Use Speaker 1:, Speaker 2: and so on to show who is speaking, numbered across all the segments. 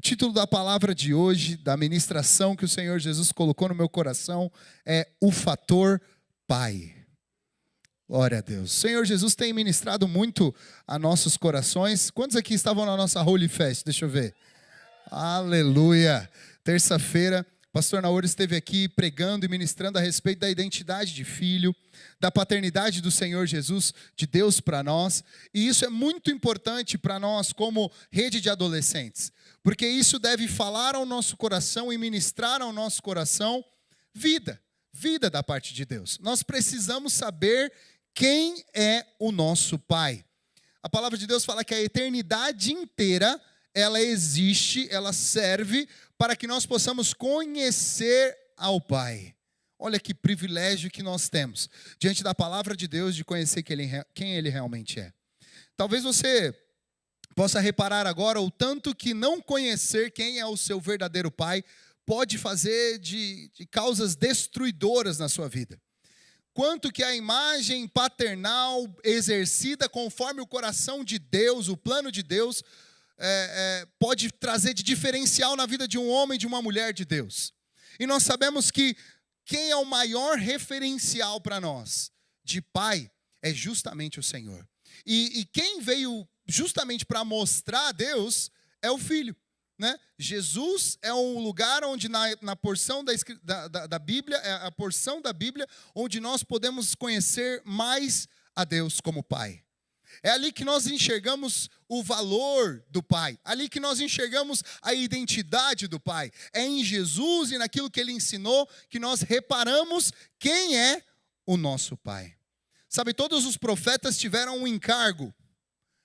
Speaker 1: O título da palavra de hoje, da ministração que o Senhor Jesus colocou no meu coração, é o fator Pai. Glória a Deus. O Senhor Jesus tem ministrado muito a nossos corações. Quantos aqui estavam na nossa Holy Fest? Deixa eu ver. Aleluia. Terça-feira, o pastor Naor esteve aqui pregando e ministrando a respeito da identidade de filho, da paternidade do Senhor Jesus, de Deus para nós. E isso é muito importante para nós como rede de adolescentes, porque isso deve falar ao nosso coração e ministrar ao nosso coração vida da parte de Deus. Nós precisamos saber quem é o nosso Pai. A palavra de Deus fala que a eternidade inteira, ela existe, ela serve para que nós possamos conhecer ao Pai. Olha que privilégio que nós temos, diante da palavra de Deus, de conhecer quem Ele realmente é. Talvez você possa reparar agora o tanto que não conhecer quem é o seu verdadeiro Pai pode fazer de causas destruidoras na sua vida. Quanto que a imagem paternal exercida conforme o coração de Deus, o plano de Deus, pode trazer de diferencial na vida de um homem e de uma mulher de Deus. E nós sabemos que quem é o maior referencial para nós de pai é justamente o Senhor. E quem veio justamente para mostrar a Deus é o Filho. Né? Jesus é um lugar onde na porção da Bíblia, é a porção da Bíblia onde nós podemos conhecer mais a Deus como Pai. É ali que nós enxergamos o valor do Pai, ali que nós enxergamos a identidade do Pai. É em Jesus e naquilo que Ele ensinou que nós reparamos quem é o nosso Pai. Sabe, todos os profetas tiveram um encargo.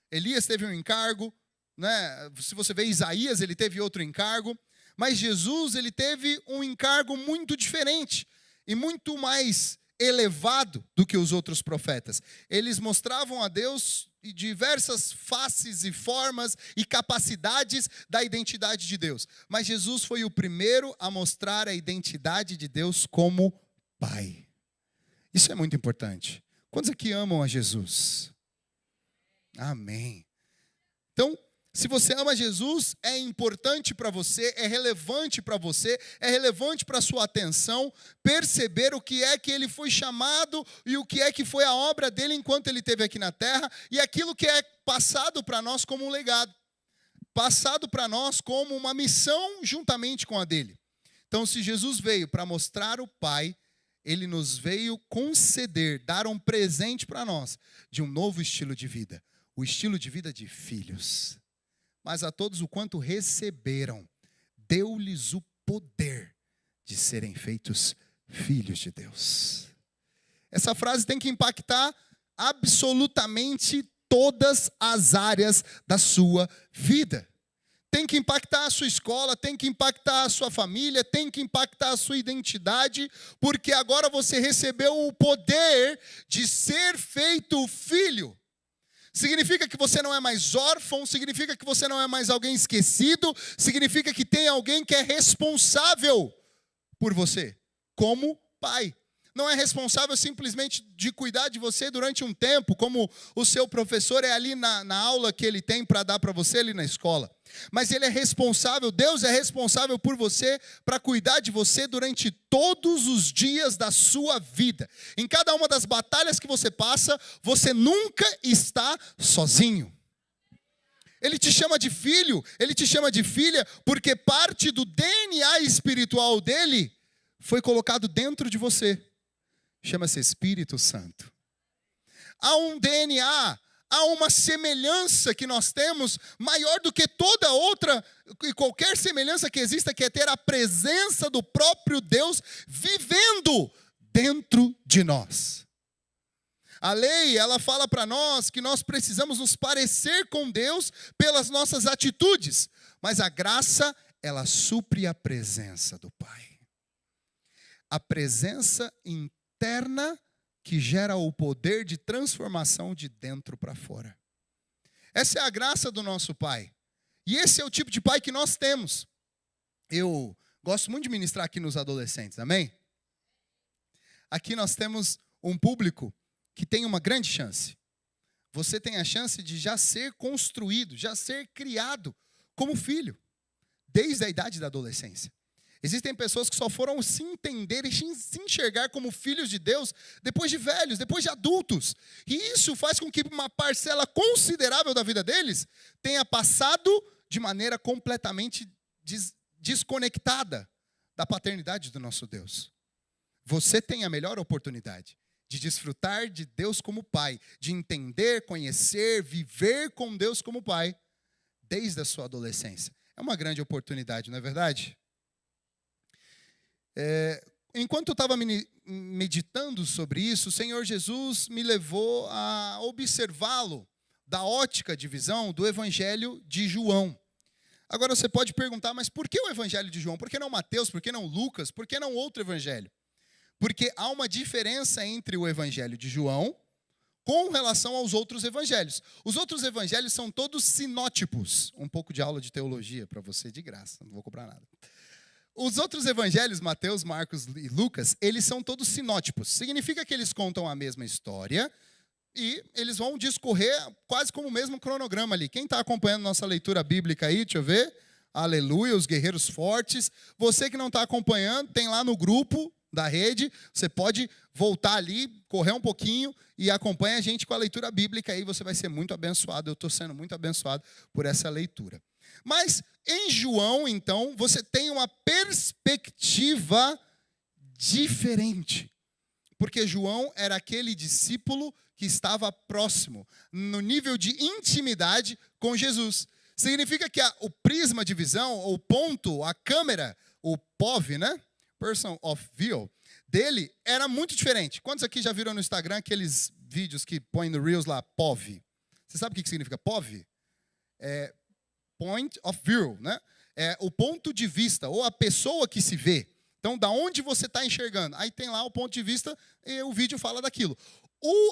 Speaker 1: Elias teve um encargo, né? Se você vê Isaías, ele teve outro encargo. Mas Jesus, ele teve um encargo muito diferente e muito mais elevado do que os outros profetas. Eles mostravam a Deus diversas faces e formas e capacidades da identidade de Deus. Mas Jesus foi o primeiro a mostrar a identidade de Deus como Pai. Isso é muito importante. Quantos aqui amam a Jesus? Amém. Então, se você ama Jesus, é importante para você, é relevante para você, é relevante para a sua atenção, perceber o que é que ele foi chamado e o que é que foi a obra dele enquanto ele esteve aqui na terra e aquilo que é passado para nós como um legado, passado para nós como uma missão juntamente com a dele. Então, se Jesus veio para mostrar o Pai, ele nos veio conceder, dar um presente para nós de um novo estilo de vida, o estilo de vida de filhos. Mas a todos o quanto receberam, deu-lhes o poder de serem feitos filhos de Deus. Essa frase tem que impactar absolutamente todas as áreas da sua vida. Tem que impactar a sua escola, tem que impactar a sua família, tem que impactar a sua identidade, porque agora você recebeu o poder de ser feito filho. Significa que você não é mais órfão, significa que você não é mais alguém esquecido, significa que tem alguém que é responsável por você, como pai. Não é responsável simplesmente de cuidar de você durante um tempo, como o seu professor é ali na aula que ele tem para dar para você ali na escola. Mas ele é responsável, Deus é responsável por você, para cuidar de você durante todos os dias da sua vida. Em cada uma das batalhas que você passa, você nunca está sozinho. Ele te chama de filho, ele te chama de filha, porque parte do DNA espiritual dele foi colocado dentro de você. Chama-se Espírito Santo. Há um DNA, há uma semelhança que nós temos maior do que toda outra e qualquer semelhança que exista, que é ter a presença do próprio Deus vivendo dentro de nós. A lei, ela fala para nós que nós precisamos nos parecer com Deus pelas nossas atitudes, mas a graça, ela supre a presença do Pai. A presença interna que gera o poder de transformação de dentro para fora. Essa é a graça do nosso Pai. E esse é o tipo de Pai que nós temos. Eu gosto muito de ministrar aqui nos adolescentes, amém? Aqui nós temos um público que tem uma grande chance. Você tem a chance de já ser construído, já ser criado como filho. desde a idade da adolescência. Existem pessoas que só foram se entender e se enxergar como filhos de Deus depois de velhos, depois de adultos. E isso faz com que uma parcela considerável da vida deles tenha passado de maneira completamente desconectada da paternidade do nosso Deus. Você tem a melhor oportunidade de desfrutar de Deus como Pai, de entender, conhecer, viver com Deus como Pai, desde a sua adolescência. É uma grande oportunidade, não é verdade? Enquanto eu estava meditando sobre isso, o Senhor Jesus me levou a observá-lo da ótica de visão do Evangelho de João. Agora você pode perguntar, mas por que o Evangelho de João? Por que não Mateus? Por que não Lucas? Por que não outro evangelho? Porque há uma diferença entre o Evangelho de João com relação aos outros evangelhos. Os outros evangelhos são todos sinótipos. Um pouco de aula de teologia para você de graça, não vou cobrar nada. Os outros evangelhos, Mateus, Marcos e Lucas, eles são todos sinótipos. Significa que eles contam a mesma história e eles vão discorrer quase como o mesmo cronograma ali. Quem está acompanhando nossa leitura bíblica aí, deixa eu ver. Aleluia, os guerreiros fortes. Você que não está acompanhando, tem lá no grupo da rede, você pode voltar ali, correr um pouquinho e acompanha a gente com a leitura bíblica aí, você vai ser muito abençoado. Eu estou sendo muito abençoado por essa leitura. Mas em João, então, você tem uma perspectiva diferente. Porque João era aquele discípulo que estava próximo, no nível de intimidade com Jesus. Significa que o prisma de visão, o ponto, a câmera, o POV, né? Person of View, dele era muito diferente. Quantos aqui já viram no Instagram aqueles vídeos que põem no Reels lá, POV? Você sabe o que significa POV? É Point of View, né? É o ponto de vista, ou a pessoa que se vê. Então, da onde você está enxergando? Aí tem lá o ponto de vista e o vídeo fala daquilo.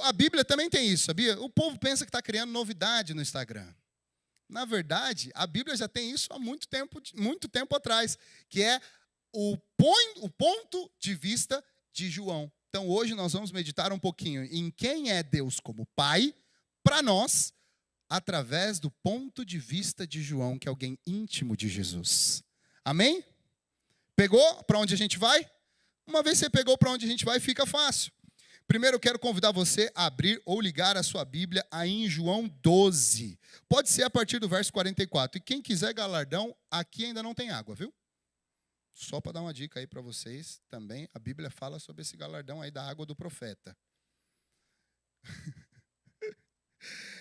Speaker 1: A Bíblia também tem isso, sabia? O povo pensa que está criando novidade no Instagram. Na verdade, a Bíblia já tem isso há muito tempo atrás, que é o ponto de vista de João. Então, hoje nós vamos meditar um pouquinho em quem é Deus como Pai para nós, através do ponto de vista de João, que é alguém íntimo de Jesus. Amém? Pegou para onde a gente vai? Uma vez você pegou para onde a gente vai, fica fácil. Primeiro eu quero convidar você a abrir ou ligar a sua Bíblia aí em João 12. Pode ser a partir do verso 44. E quem quiser galardão, aqui ainda não tem água, viu? Só para dar uma dica aí para vocês também, a Bíblia fala sobre esse galardão aí da água do profeta.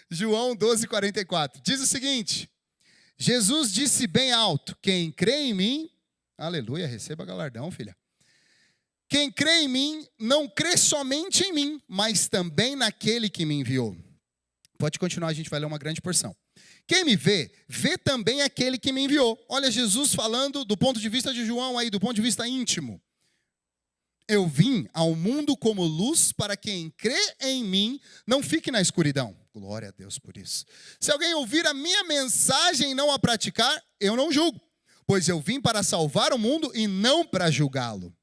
Speaker 1: João 12, 44. Diz o seguinte: Jesus disse bem alto, quem crê em mim, aleluia, receba galardão, filha. Quem crê em mim, não crê somente em mim, mas também naquele que me enviou. Pode continuar, a gente vai ler uma grande porção. Quem me vê, vê também aquele que me enviou. Olha Jesus falando do ponto de vista de João aí, do ponto de vista íntimo. Eu vim ao mundo como luz para quem crê em mim não fique na escuridão. Glória a Deus por isso. Se alguém ouvir a minha mensagem e não a praticar, eu não julgo. Pois eu vim para salvar o mundo e não para julgá-lo.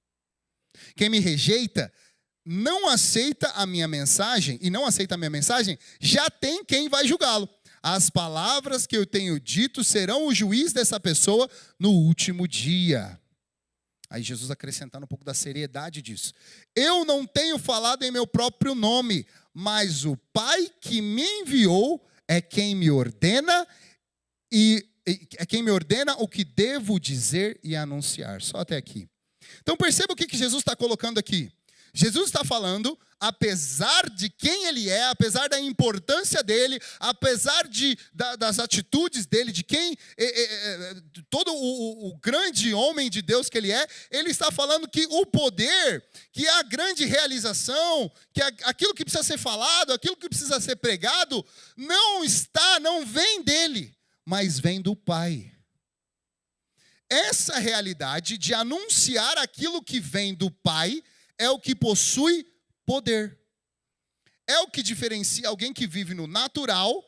Speaker 1: Quem me rejeita, não aceita a minha mensagem, e não aceita a minha mensagem, já tem quem vai julgá-lo. As palavras que eu tenho dito serão o juiz dessa pessoa no último dia. Aí Jesus acrescentando um pouco da seriedade disso. Eu não tenho falado em meu próprio nome, mas o Pai que me enviou é quem me ordena o que devo dizer e anunciar. Só até aqui. Então perceba o que Jesus está colocando aqui. Jesus está falando, apesar de quem ele é, apesar da importância dele, apesar das atitudes dele, de quem, todo o grande homem de Deus que ele é, ele está falando que o poder, que a grande realização, que aquilo que precisa ser falado, aquilo que precisa ser pregado, não vem dele, mas vem do Pai. Essa realidade de anunciar aquilo que vem do Pai é o que possui poder. É o que diferencia alguém que vive no natural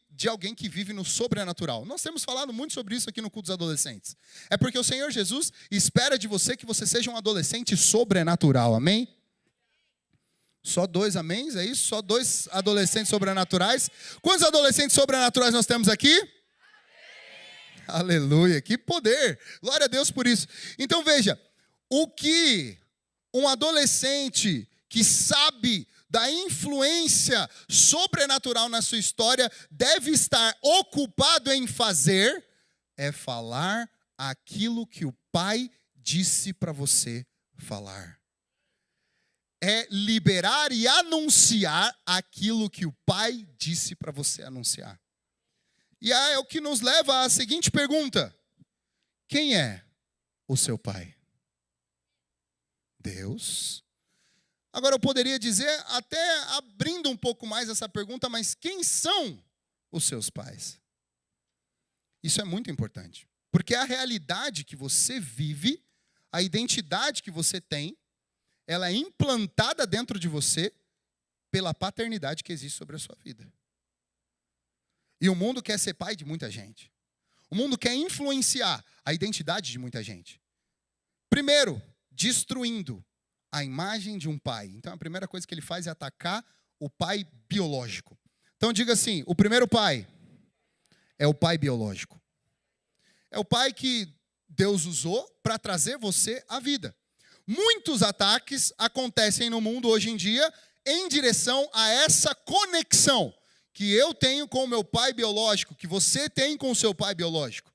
Speaker 1: de alguém que vive no sobrenatural. Nós temos falado muito sobre isso aqui no culto dos adolescentes. É porque o Senhor Jesus espera de você que você seja um adolescente sobrenatural, amém? Só 2 améns, é isso? Só 2 adolescentes sobrenaturais. Quantos adolescentes sobrenaturais nós temos aqui? Aleluia, que poder. Glória a Deus por isso. Então veja, o que um adolescente que sabe da influência sobrenatural na sua história deve estar ocupado em fazer é falar aquilo que o pai disse para você falar. É liberar e anunciar aquilo que o pai disse para você anunciar. E é o que nos leva à seguinte pergunta: quem é o seu pai? Deus. Agora eu poderia dizer, até abrindo um pouco mais essa pergunta, mas quem são os seus pais? Isso é muito importante, porque a realidade que você vive, a identidade que você tem, ela é implantada dentro de você pela paternidade que existe sobre a sua vida. E o mundo quer ser pai de muita gente. O mundo quer influenciar a identidade de muita gente. Primeiro, destruindo a imagem de um pai. Então a primeira coisa que ele faz é atacar o pai biológico. Então diga assim, o primeiro pai é o pai biológico. É o pai que Deus usou para trazer você à vida. Muitos ataques acontecem no mundo hoje em dia em direção a essa conexão que eu tenho com o meu pai biológico, que você tem com o seu pai biológico.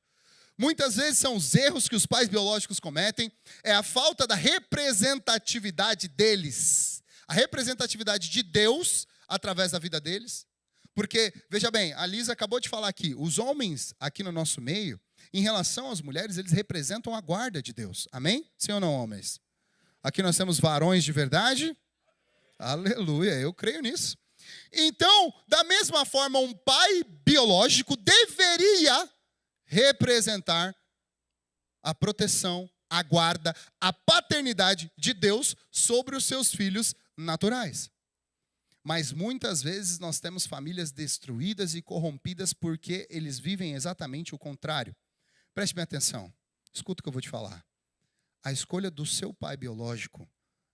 Speaker 1: Muitas vezes são os erros que os pais biológicos cometem, é a falta da representatividade deles, a representatividade de Deus através da vida deles. Porque, veja bem, a Lisa acabou de falar aqui, os homens aqui no nosso meio, em relação às mulheres, eles representam a guarda de Deus. Amém? Sim ou não, homens? Aqui nós temos varões de verdade. Aleluia, eu creio nisso. Então, da mesma forma, um pai biológico deveria representar a proteção, a guarda, a paternidade de Deus sobre os seus filhos naturais. Mas muitas vezes nós temos famílias destruídas e corrompidas porque eles vivem exatamente o contrário. Preste bem atenção, escuta o que eu vou te falar. A escolha do seu pai biológico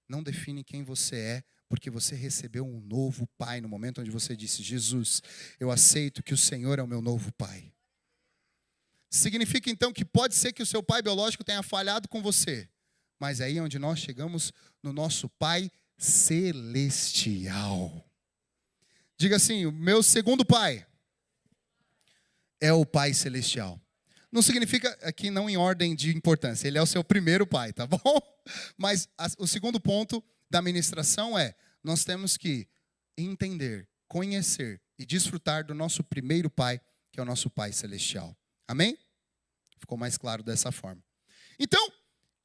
Speaker 1: não define quem você é, porque você recebeu um novo pai no momento onde você disse: Jesus, eu aceito que o Senhor é o meu novo pai. Significa então que pode ser que o seu pai biológico tenha falhado com você, mas aí é onde nós chegamos no nosso pai celestial. Diga assim, o meu segundo pai é o pai celestial. Não significa aqui não em ordem de importância, ele é o seu primeiro pai, tá bom? Mas o segundo ponto da ministração é, nós temos que entender, conhecer e desfrutar do nosso primeiro pai, que é o nosso pai celestial. Amém? Ficou mais claro dessa forma. Então,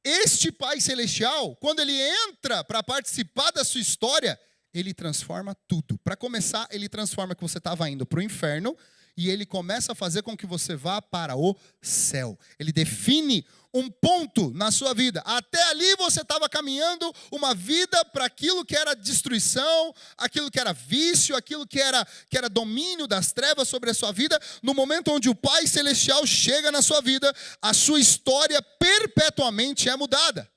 Speaker 1: este pai celestial, quando ele entra para participar da sua história, ele transforma tudo. Para começar, ele transforma que você estava indo para o inferno e ele começa a fazer com que você vá para o céu. Ele define um ponto na sua vida. Até ali você estava caminhando uma vida para aquilo que era destruição, aquilo que era vício, aquilo que era domínio das trevas sobre a sua vida. No momento onde o Pai Celestial chega na sua vida, a sua história perpetuamente é mudada.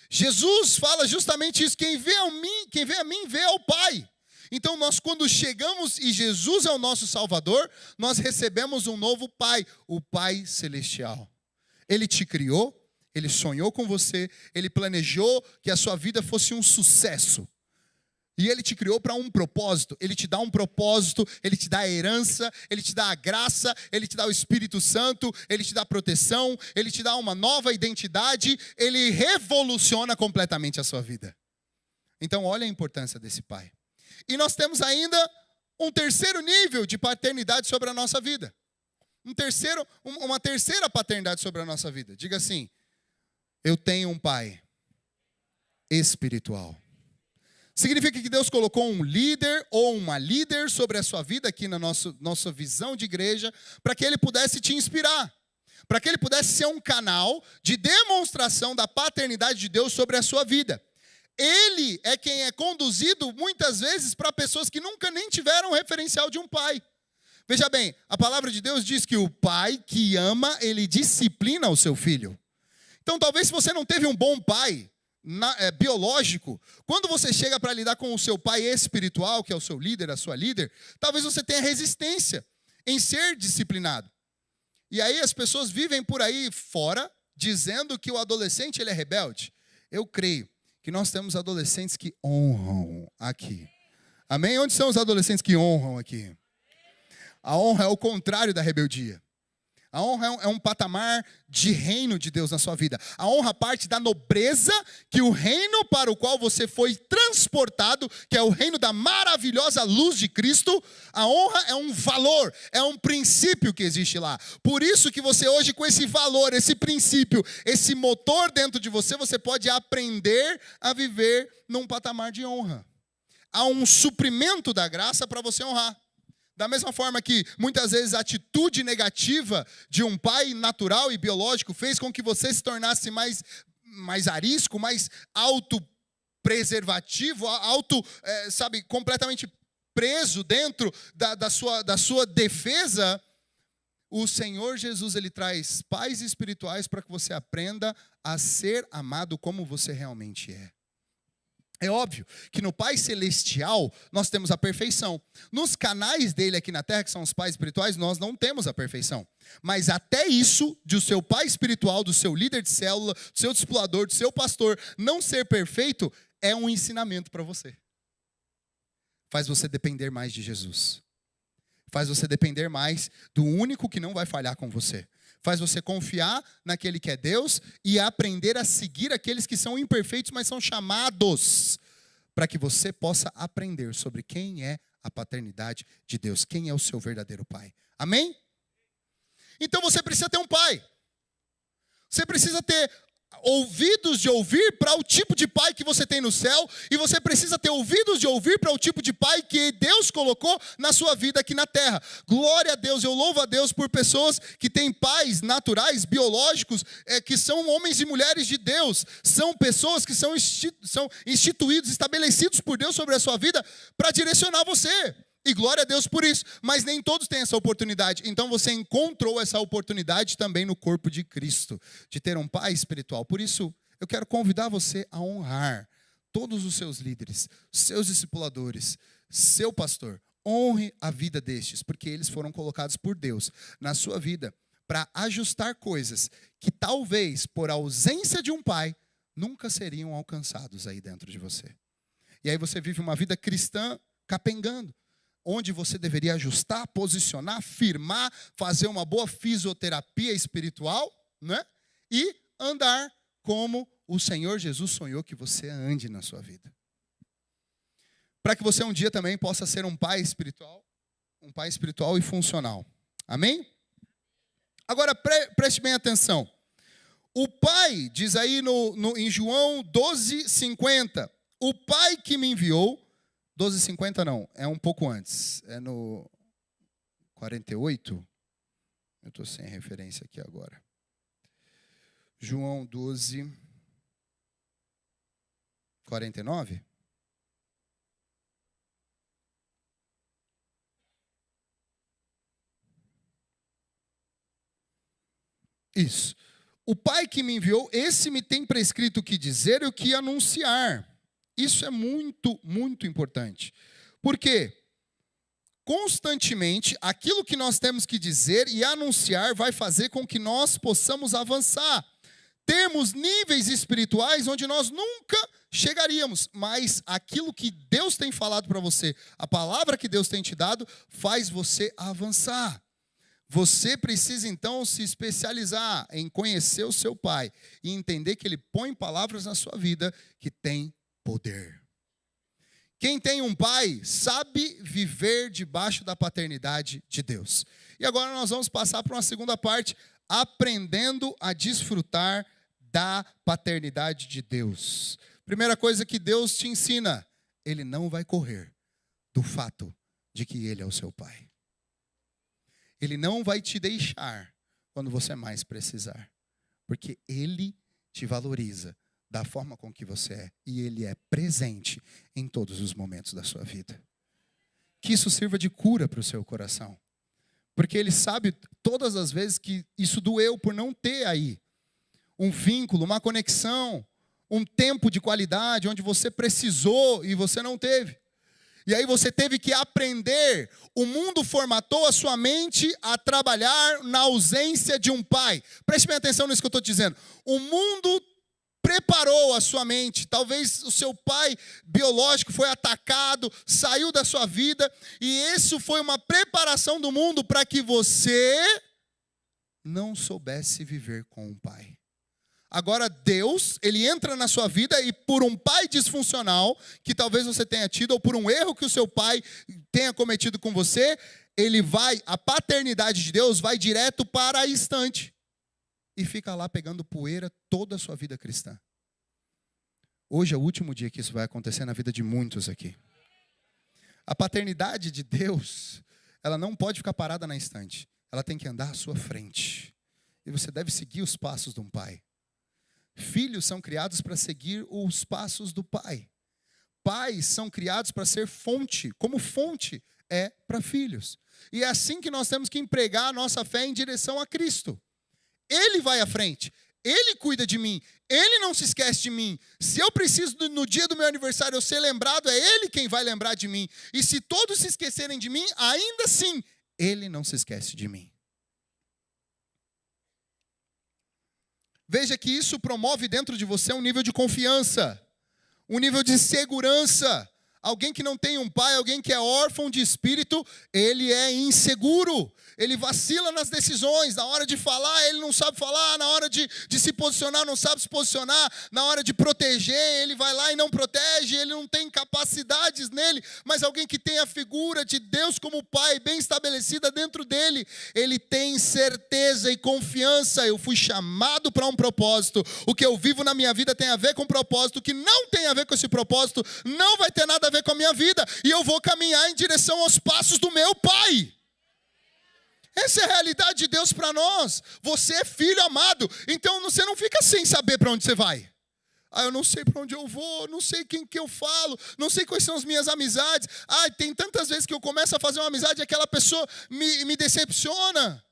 Speaker 1: Jesus fala justamente isso: quem vê a mim, vê ao Pai. Então nós, quando chegamos e Jesus é o nosso Salvador, nós recebemos um novo Pai, o Pai Celestial. Ele te criou, Ele sonhou com você, Ele planejou que a sua vida fosse um sucesso. E Ele te criou para um propósito, Ele te dá um propósito, Ele te dá a herança, Ele te dá a graça, Ele te dá o Espírito Santo, Ele te dá proteção, Ele te dá uma nova identidade, Ele revoluciona completamente a sua vida. Então olha a importância desse Pai. E nós temos ainda um terceiro nível de paternidade sobre a nossa vida. Uma terceira paternidade sobre a nossa vida. Diga assim: eu tenho um pai espiritual. Significa que Deus colocou um líder ou uma líder sobre a sua vida aqui na nossa visão de igreja, para que ele pudesse te inspirar, para que ele pudesse ser um canal de demonstração da paternidade de Deus sobre a sua vida. Ele é quem é conduzido muitas vezes para pessoas que nunca nem tiveram o referencial de um pai. Veja bem, a palavra de Deus diz que o pai que ama, ele disciplina o seu filho. Então talvez se você não teve um bom pai biológico, quando você chega para lidar com o seu pai espiritual, que é o seu líder, a sua líder, talvez você tenha resistência em ser disciplinado. E aí as pessoas vivem por aí fora, dizendo que o adolescente ele é rebelde. Eu creio que nós temos adolescentes que honram aqui. Amém? Onde são os adolescentes que honram aqui? A honra é o contrário da rebeldia. A honra é um patamar de reino de Deus na sua vida. A honra parte da nobreza que o reino para o qual você foi transportado, que é o reino da maravilhosa luz de Cristo, a honra é um valor, é um princípio que existe lá. Por isso que você hoje, com esse valor, esse princípio, esse motor dentro de você, você pode aprender a viver num patamar de honra. Há um suprimento da graça para você honrar. Da mesma forma que, muitas vezes, a atitude negativa de um pai natural e biológico fez com que você se tornasse mais arisco, mais autopreservativo, completamente preso dentro da sua defesa, o Senhor Jesus, ele traz pais espirituais para que você aprenda a ser amado como você realmente é. É óbvio que no Pai Celestial nós temos a perfeição. Nos canais dele aqui na terra, que são os pais espirituais, nós não temos a perfeição. Mas até isso, de o seu pai espiritual, do seu líder de célula, do seu discipulador, do seu pastor, não ser perfeito, é um ensinamento para você. Faz você depender mais de Jesus. Faz você depender mais do único que não vai falhar com você. Faz você confiar naquele que é Deus e aprender a seguir aqueles que são imperfeitos, mas são chamados, para que você possa aprender sobre quem é a paternidade de Deus, quem é o seu verdadeiro pai. Amém? Então você precisa ter um pai. Você precisa ter ouvidos de ouvir para o tipo de pai que você tem no céu, e você precisa ter ouvidos de ouvir para o tipo de pai que Deus colocou na sua vida aqui na terra. Glória a Deus, eu louvo a Deus por pessoas que têm pais naturais, biológicos, que são homens e mulheres de Deus, são pessoas que são instituídos, estabelecidos por Deus sobre a sua vida para direcionar você. E glória a Deus por isso, mas nem todos têm essa oportunidade. Então você encontrou essa oportunidade também no corpo de Cristo, de ter um pai espiritual. Por isso, eu quero convidar você a honrar todos os seus líderes, seus discipuladores, seu pastor. Honre a vida destes, porque eles foram colocados por Deus na sua vida para ajustar coisas que talvez, por ausência de um pai, nunca seriam alcançados aí dentro de você. E aí você vive uma vida cristã capengando, onde você deveria ajustar, posicionar, firmar, fazer uma boa fisioterapia espiritual, né? E andar como o Senhor Jesus sonhou que você ande na sua vida. Para que você um dia também possa ser um pai espiritual e funcional. Amém? Agora preste bem atenção. O pai, diz aí em João 12:50, o pai que me enviou, 12:50 não, é um pouco antes, é no 48, eu estou sem referência aqui agora. João 12:49. Isso. O pai que me enviou, esse me tem prescrito o que dizer e o que anunciar. Isso é muito, muito importante. Porque constantemente aquilo que nós temos que dizer e anunciar vai fazer com que nós possamos avançar. Temos níveis espirituais onde nós nunca chegaríamos, mas aquilo que Deus tem falado para você, a palavra que Deus tem te dado, faz você avançar. Você precisa então se especializar em conhecer o seu pai e entender que ele põe palavras na sua vida que tem poder. Quem tem um pai sabe viver debaixo da paternidade de Deus. E agora nós vamos passar para uma segunda parte, aprendendo a desfrutar da paternidade de Deus. Primeira coisa que Deus te ensina, ele não vai correr do fato de que ele é o seu pai. Ele não vai te deixar quando você mais precisar, porque ele te valoriza da forma com que você é, e ele é presente em todos os momentos da sua vida. Que isso sirva de cura para o seu coração, porque ele sabe todas as vezes que isso doeu por não ter aí um vínculo, uma conexão, um tempo de qualidade onde você precisou e você não teve. E aí você teve que aprender, o mundo formatou a sua mente a trabalhar na ausência de um pai. Preste bem atenção nisso que eu estou dizendo. O mundo preparou a sua mente, talvez o seu pai biológico foi atacado, saiu da sua vida, e isso foi uma preparação do mundo para que você não soubesse viver com um pai. Agora Deus, ele entra na sua vida e por um pai disfuncional, que talvez você tenha tido, ou por um erro que o seu pai tenha cometido com você, a paternidade de Deus vai direto para a estante. E fica lá pegando poeira toda a sua vida cristã. Hoje é o último dia que isso vai acontecer na vida de muitos aqui. A paternidade de Deus, ela não pode ficar parada na estante. Ela tem que andar à sua frente. E você deve seguir os passos de um pai. Filhos são criados para seguir os passos do pai. Pais são criados para ser fonte, como fonte é para filhos. E é assim que nós temos que empregar a nossa fé em direção a Cristo. Ele vai à frente, Ele cuida de mim, Ele não se esquece de mim. Se eu preciso, no dia do meu aniversário, eu ser lembrado, é Ele quem vai lembrar de mim. E se todos se esquecerem de mim, ainda assim, Ele não se esquece de mim. Veja que isso promove dentro de você um nível de confiança, um nível de segurança. Alguém que não tem um pai, alguém que é órfão de espírito, ele é inseguro. Ele vacila nas decisões, na hora de falar ele não sabe falar, na hora de se posicionar não sabe se posicionar, na hora de proteger ele vai lá e não protege, ele não tem capacidades nele, mas alguém que tem a figura de Deus como pai bem estabelecida dentro dele, ele tem certeza e confiança, eu fui chamado para um propósito, o que eu vivo na minha vida tem a ver com propósito, o que não tem a ver com esse propósito não vai ter nada a ver com a minha vida, e eu vou caminhar em direção aos passos do meu pai. Essa é a realidade de Deus para nós. Você é filho amado, então você não fica sem saber para onde você vai. Eu não sei para onde eu vou, não sei quem que eu falo, não sei quais são as minhas amizades. Tem tantas vezes que eu começo a fazer uma amizade e aquela pessoa me decepciona.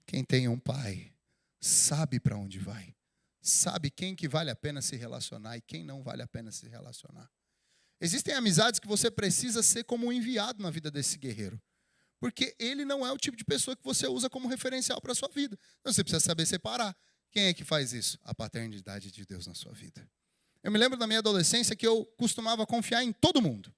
Speaker 1: Quem tem um pai sabe para onde vai, sabe quem que vale a pena se relacionar e quem não vale a pena se relacionar. Existem amizades que você precisa ser como um enviado na vida desse guerreiro. Porque ele não é o tipo de pessoa que você usa como referencial para a sua vida. Então você precisa saber separar. Quem é que faz isso? A paternidade de Deus na sua vida. Eu me lembro da minha adolescência que eu costumava confiar em todo mundo.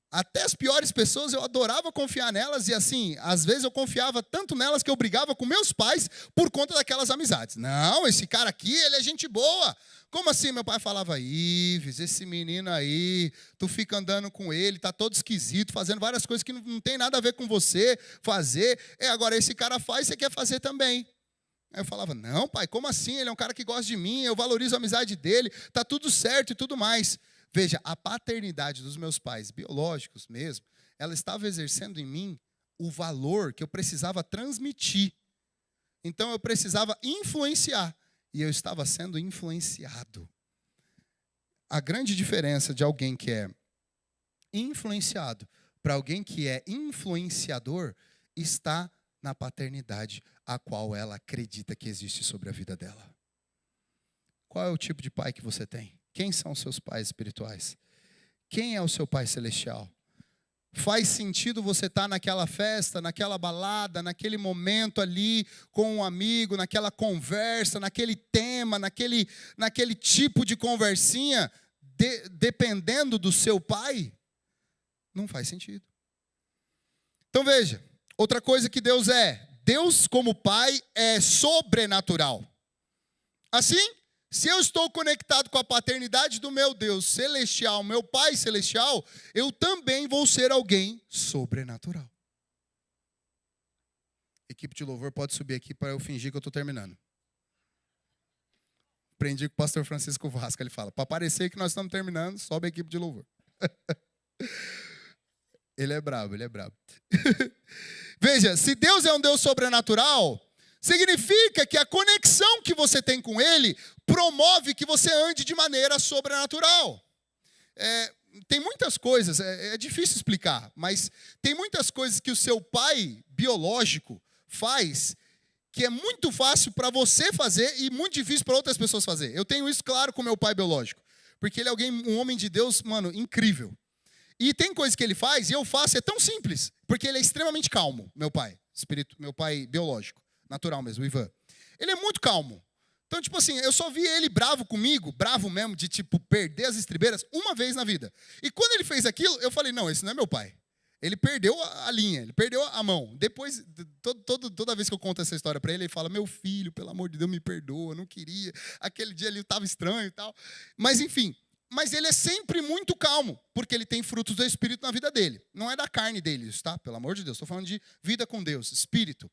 Speaker 1: Até as piores pessoas eu adorava confiar nelas. E assim, às vezes eu confiava tanto nelas que eu brigava com meus pais por conta daquelas amizades. Não, esse cara aqui, ele é gente boa. Como assim? Meu pai falava, Ives, esse menino aí, tu fica andando com ele, tá todo esquisito, fazendo várias coisas que não tem nada a ver com você fazer. Agora esse cara faz, você quer fazer também. Aí eu falava, não pai, como assim? Ele é um cara que gosta de mim, eu valorizo a amizade dele, tá tudo certo e tudo mais. Veja, a paternidade dos meus pais, biológicos mesmo, ela estava exercendo em mim o valor que eu precisava transmitir. Então eu precisava influenciar. E eu estava sendo influenciado. A grande diferença de alguém que é influenciado para alguém que é influenciador está na paternidade a qual ela acredita que existe sobre a vida dela. Qual é o tipo de pai que você tem? Quem são os seus pais espirituais? Quem é o seu pai celestial? Faz sentido você estar naquela festa, naquela balada, naquele momento ali com um amigo, naquela conversa, naquele tema, naquele tipo de conversinha, dependendo do seu pai? Não faz sentido. Então veja, outra coisa que Deus como pai é sobrenatural. Assim, se eu estou conectado com a paternidade do meu Deus celestial, meu Pai celestial, eu também vou ser alguém sobrenatural. Equipe de louvor pode subir aqui para eu fingir que eu estou terminando. Aprendi com o pastor Francisco Vasco, ele fala, para parecer que nós estamos terminando, sobe a equipe de louvor. Ele é brabo. Veja, se Deus é um Deus sobrenatural, significa que a conexão que você tem com Ele promove que você ande de maneira sobrenatural. Tem muitas coisas, é difícil explicar, mas tem muitas coisas que o seu pai biológico faz que é muito fácil para você fazer e muito difícil para outras pessoas fazer. Eu tenho isso claro com meu pai biológico, porque ele é um homem de Deus, mano, incrível. E tem coisas que ele faz e eu faço, é tão simples, porque ele é extremamente calmo, meu pai, meu pai biológico, natural mesmo, o Ivan. Ele é muito calmo. Então, tipo assim, eu só vi ele bravo comigo, bravo mesmo, de tipo, perder as estribeiras uma vez na vida. E quando ele fez aquilo, eu falei, não, esse não é meu pai. Ele perdeu a linha, ele perdeu a mão. Depois, toda vez que eu conto essa história para ele, ele fala, meu filho, pelo amor de Deus, me perdoa, eu não queria. Aquele dia ele estava estranho e tal. Mas, enfim, mas ele é sempre muito calmo, porque ele tem frutos do Espírito na vida dele. Não é da carne dele isso, tá? Pelo amor de Deus, estou falando de vida com Deus, Espírito.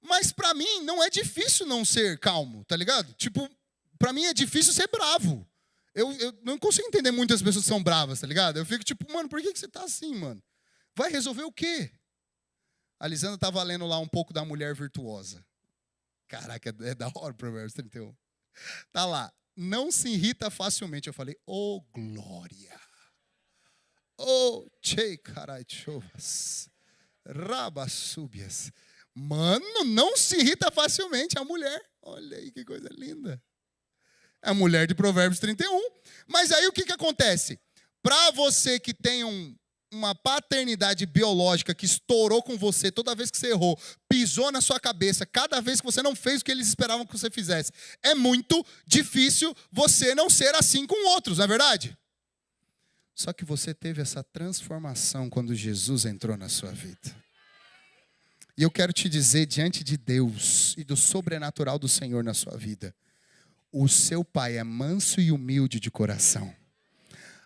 Speaker 1: Mas para mim não é difícil não ser calmo, tá ligado? Tipo, para mim é difícil ser bravo. Eu não consigo entender muitas pessoas que são bravas, tá ligado? Eu fico tipo, mano, por que você tá assim, mano? Vai resolver o quê? A Lisandra tava lendo lá um pouco da mulher virtuosa. Caraca, é da hora o Provérbios 31. Tá lá, não se irrita facilmente. Eu falei, oh glória. Oh, tchei, carai, chovas. Rabassúbias. Mano, não se irrita facilmente a mulher. Olha aí que coisa linda. É a mulher de Provérbios 31. Mas aí o que acontece? Para você que tem uma paternidade biológica que estourou com você toda vez que você errou, pisou na sua cabeça, cada vez que você não fez o que eles esperavam que você fizesse, é muito difícil você não ser assim com outros, não é verdade? Só que você teve essa transformação quando Jesus entrou na sua vida. E eu quero te dizer, diante de Deus e do sobrenatural do Senhor na sua vida, o seu pai é manso e humilde de coração.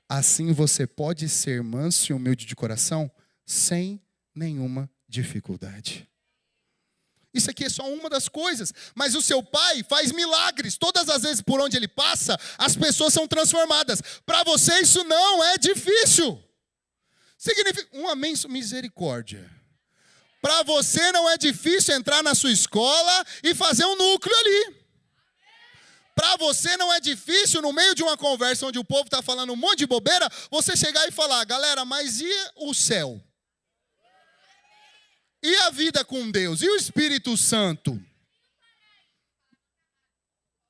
Speaker 1: Assim você pode ser manso e humilde de coração sem nenhuma dificuldade. Isso aqui é só uma das coisas, mas o seu pai faz milagres. Todas as vezes por onde ele passa, as pessoas são transformadas. Para você isso não é difícil. Significa um amém, misericórdia. Para você não é difícil entrar na sua escola e fazer um núcleo ali. Para você não é difícil, no meio de uma conversa onde o povo está falando um monte de bobeira, você chegar e falar, galera, mas e o céu? E a vida com Deus? E o Espírito Santo?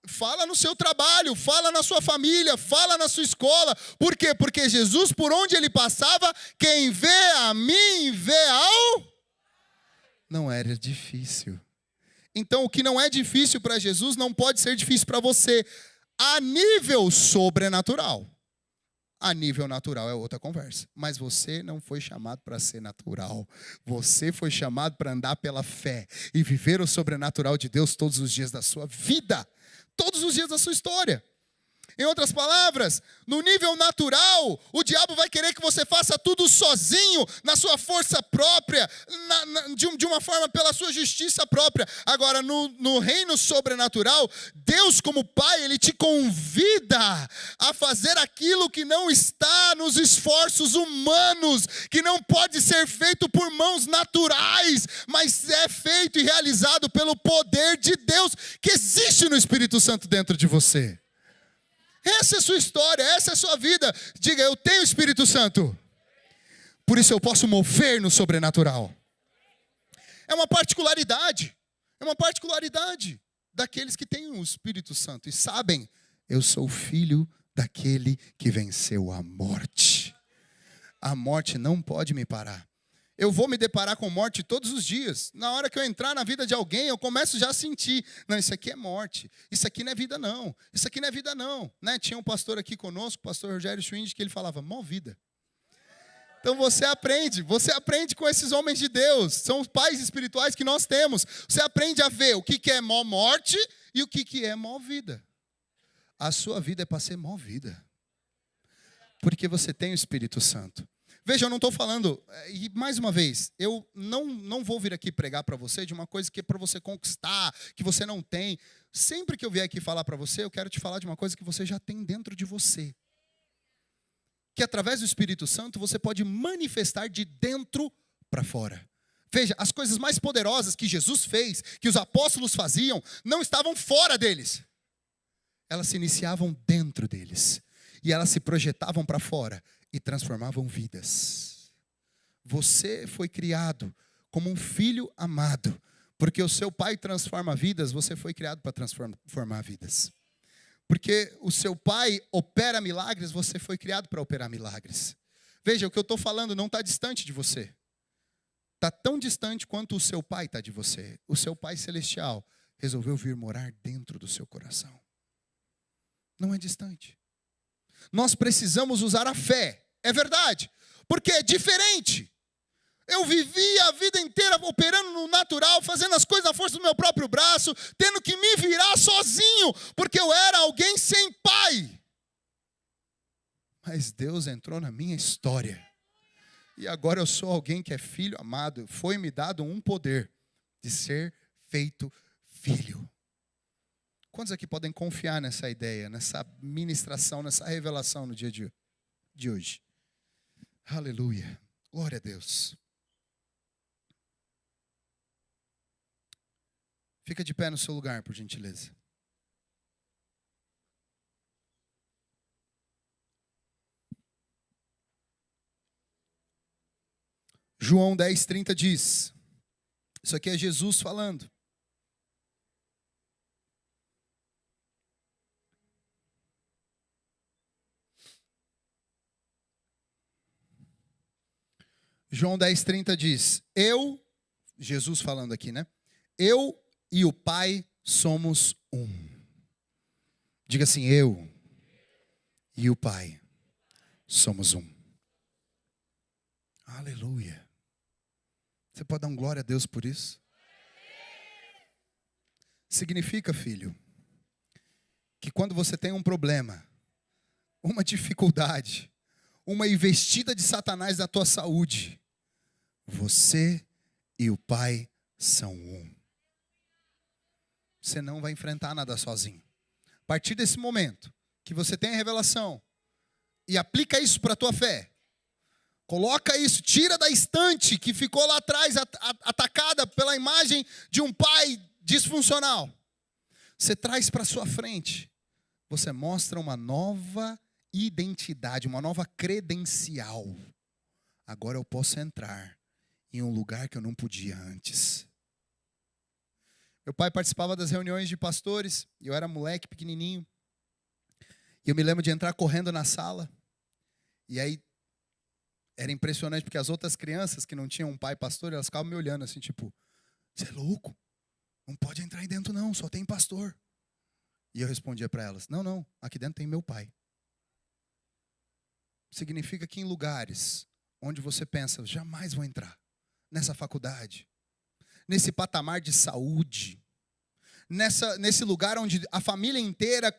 Speaker 1: Fala no seu trabalho, fala na sua família, fala na sua escola. Por quê? Porque Jesus, por onde ele passava, quem vê a mim, vê ao... Não era difícil. Então, o que não é difícil para Jesus não pode ser difícil para você. A nível sobrenatural. A nível natural é outra conversa. Mas você não foi chamado para ser natural. Você foi chamado para andar pela fé e viver o sobrenatural de Deus todos os dias da sua vida. Todos os dias da sua história. Em outras palavras, no nível natural, o diabo vai querer que você faça tudo sozinho, na sua força própria, de uma forma pela sua justiça própria. Agora, no reino sobrenatural, Deus como Pai, Ele te convida a fazer aquilo que não está nos esforços humanos, que não pode ser feito por mãos naturais, mas é feito e realizado pelo poder de Deus que existe no Espírito Santo dentro de você. Essa é a sua história, essa é a sua vida. Diga, eu tenho o Espírito Santo. Por isso eu posso mover no sobrenatural. É uma particularidade daqueles que têm o Espírito Santo. E sabem, eu sou filho daquele que venceu a morte. A morte não pode me parar. Eu vou me deparar com morte todos os dias. Na hora que eu entrar na vida de alguém, eu começo já a sentir. Não, isso aqui é morte. Isso aqui não é vida, não. Isso aqui não é vida, não. Né? Tinha um pastor aqui conosco, o pastor Rogério Schwind, que ele falava, mó vida. Então você aprende com esses homens de Deus. São os pais espirituais que nós temos. Você aprende a ver o que é mó morte e o que é mó vida. A sua vida é para ser mó vida. Porque você tem o Espírito Santo. Veja, eu não estou falando, e mais uma vez, eu não vou vir aqui pregar para você de uma coisa que é para você conquistar, que você não tem. Sempre que eu vier aqui falar para você, eu quero te falar de uma coisa que você já tem dentro de você. Que através do Espírito Santo você pode manifestar de dentro para fora. Veja, as coisas mais poderosas que Jesus fez, que os apóstolos faziam, não estavam fora deles. Elas se iniciavam dentro deles. E elas se projetavam para fora. E transformavam vidas. Você foi criado como um filho amado, porque o seu pai transforma vidas, você foi criado para transformar vidas. Porque o seu pai opera milagres, você foi criado para operar milagres. Veja, o que eu estou falando não está distante de você. Está tão distante quanto o seu pai está de você. O seu pai celestial resolveu vir morar dentro do seu coração. Não é distante. Nós precisamos usar a fé. É verdade. Porque é diferente. Eu vivi a vida inteira operando no natural, fazendo as coisas à força do meu próprio braço, tendo que me virar sozinho, porque eu era alguém sem pai. Mas Deus entrou na minha história. E agora eu sou alguém que é filho amado. Foi-me dado um poder de ser feito filho. Quantos aqui podem confiar nessa ideia, nessa ministração, nessa revelação no dia de hoje? Aleluia. Glória a Deus. Fica de pé no seu lugar, por gentileza. João 10:30 diz, isso aqui é Jesus falando. João 10:30 diz, Jesus falando aqui, né? Eu e o Pai somos um. Diga assim, eu e o Pai somos um. Aleluia. Você pode dar um glória a Deus por isso? Significa, filho, que quando você tem um problema, uma dificuldade, uma investida de Satanás na tua saúde, você e o Pai são um. Você não vai enfrentar nada sozinho. A partir desse momento que você tem a revelação e aplica isso para a tua fé, coloca isso, tira da estante que ficou lá atrás atacada pela imagem de um pai disfuncional. Você traz para sua frente. Você mostra uma nova identidade, uma nova credencial. Agora eu posso entrar em um lugar que eu não podia antes. Meu pai participava das reuniões de pastores, e eu era moleque, pequenininho. E eu me lembro de entrar correndo na sala. E aí, era impressionante, porque as outras crianças que não tinham um pai pastor, elas ficavam me olhando assim, tipo, você é louco? Não pode entrar aí dentro não, só tem pastor. E eu respondia para elas, não, aqui dentro tem meu pai. Significa que em lugares onde você pensa, jamais vou entrar, nessa faculdade, nesse patamar de saúde, nesse lugar onde a família inteira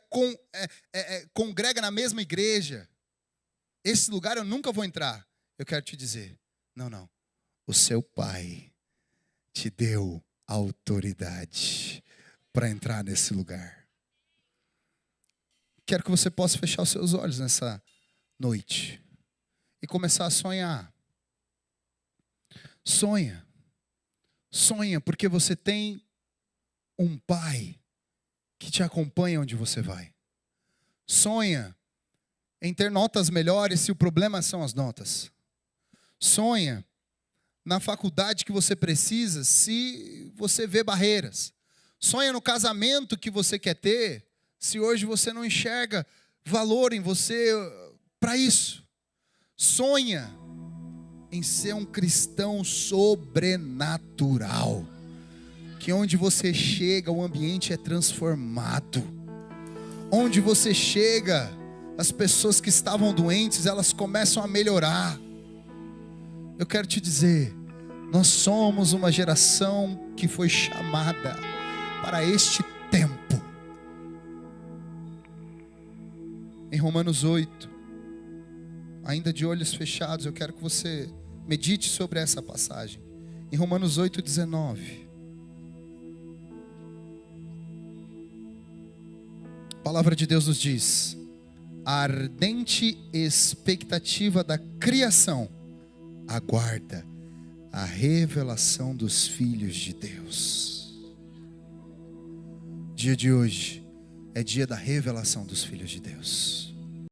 Speaker 1: congrega na mesma igreja, esse lugar eu nunca vou entrar. Eu quero te dizer, não, o seu pai te deu autoridade para entrar nesse lugar. Quero que você possa fechar os seus olhos nessa noite e começar a sonhar. Sonha, porque você tem um pai que te acompanha onde você vai. Sonha em ter notas melhores se o problema são as notas. Sonha na faculdade que você precisa se você vê barreiras. Sonha no casamento que você quer ter se hoje você não enxerga valor em você para isso. Sonha em ser um cristão sobrenatural, que onde você chega o ambiente é transformado. Onde você chega, as pessoas que estavam doentes, elas começam a melhorar. Eu quero te dizer, nós somos uma geração que foi chamada para este tempo. Em Romanos 8, ainda de olhos fechados, eu quero que você medite sobre essa passagem. Em Romanos 8:19. A palavra de Deus nos diz: a ardente expectativa da criação aguarda a revelação dos filhos de Deus. Dia de hoje é dia da revelação dos filhos de Deus.